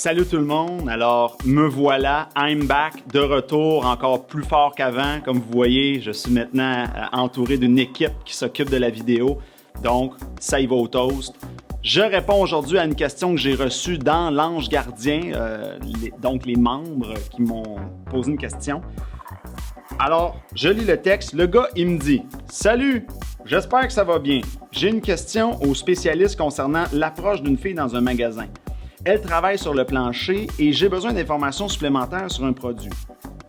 Salut tout le monde, alors me voilà, I'm back, de retour encore plus fort qu'avant. Comme vous voyez, je suis maintenant entouré d'une équipe qui s'occupe de la vidéo, donc ça y va au toast. Je réponds aujourd'hui à une question que j'ai reçue dans l'Ange Gardien, donc les membres qui m'ont posé une question. Alors, je lis le texte, le gars il me dit « Salut, j'espère que ça va bien. J'ai une question au spécialiste concernant l'approche d'une fille dans un magasin. Elle travaille sur le plancher et j'ai besoin d'informations supplémentaires sur un produit.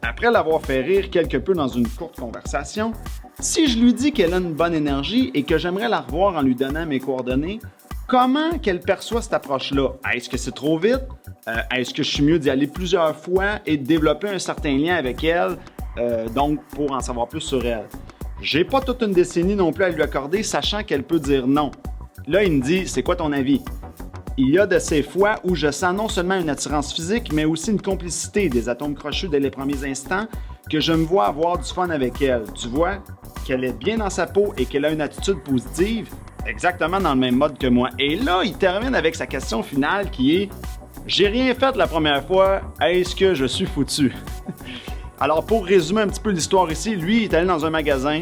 Après l'avoir fait rire quelque peu dans une courte conversation, si je lui dis qu'elle a une bonne énergie et que j'aimerais la revoir en lui donnant mes coordonnées, comment qu'elle perçoit cette approche-là? Est-ce que c'est trop vite? Est-ce que je suis mieux d'y aller plusieurs fois et de développer un certain lien avec elle, donc pour en savoir plus sur elle? J'ai pas toute une décennie non plus à lui accorder, sachant qu'elle peut dire non. Là, il me dit, c'est quoi ton avis? Il y a de ces fois où je sens non seulement une attirance physique, mais aussi une complicité, des atomes crochus dès les premiers instants, que je me vois avoir du fun avec elle. Tu vois qu'elle est bien dans sa peau et qu'elle a une attitude positive, exactement dans le même mode que moi. Et là, il termine avec sa question finale qui est « J'ai rien fait la première fois, est-ce que je suis foutu? » Alors, pour résumer un petit peu l'histoire ici, lui, il est allé dans un magasin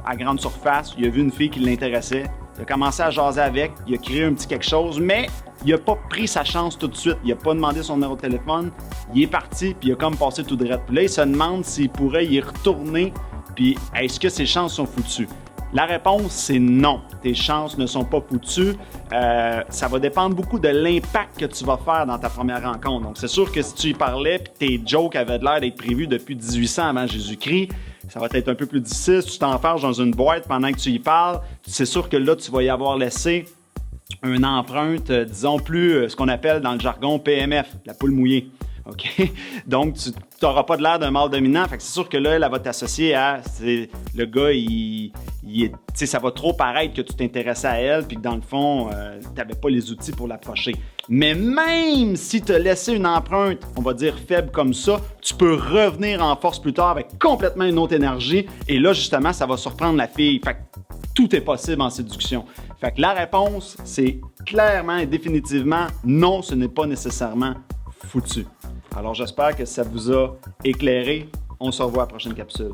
à grande surface, il a vu une fille qui l'intéressait, il a commencé à jaser avec, il a créé un petit quelque chose, mais il n'a pas pris sa chance tout de suite. Il n'a pas demandé son numéro de téléphone. Il est parti, puis il a comme passé tout droit. Puis là, il se demande s'il pourrait y retourner, puis est-ce que ses chances sont foutues? La réponse, c'est non. Tes chances ne sont pas foutues. Ça va dépendre beaucoup de l'impact que tu vas faire dans ta première rencontre. Donc, c'est sûr que si tu y parlais, puis tes jokes avaient l'air d'être prévus depuis 1800 avant Jésus-Christ, ça va être un peu plus difficile. Si tu t'enfermes dans une boîte pendant que tu y parles, c'est sûr que là, tu vas y avoir laissé une empreinte, disons plus ce qu'on appelle dans le jargon PMF, la poule mouillée. OK? Donc, tu n'auras pas de l'air d'un mâle dominant. Fait que c'est sûr que là, elle va t'associer à le gars, ça va trop paraître que tu t'intéressais à elle puis que dans le fond, tu n'avais pas les outils pour l'approcher. Mais même si tu as laissé une empreinte, on va dire faible comme ça, tu peux revenir en force plus tard avec complètement une autre énergie. Et là, justement, ça va surprendre la fille. Fait que tout est possible en séduction. Fait que la réponse, c'est clairement et définitivement non, ce n'est pas nécessairement foutu. Alors, j'espère que ça vous a éclairé. On se revoit à la prochaine capsule.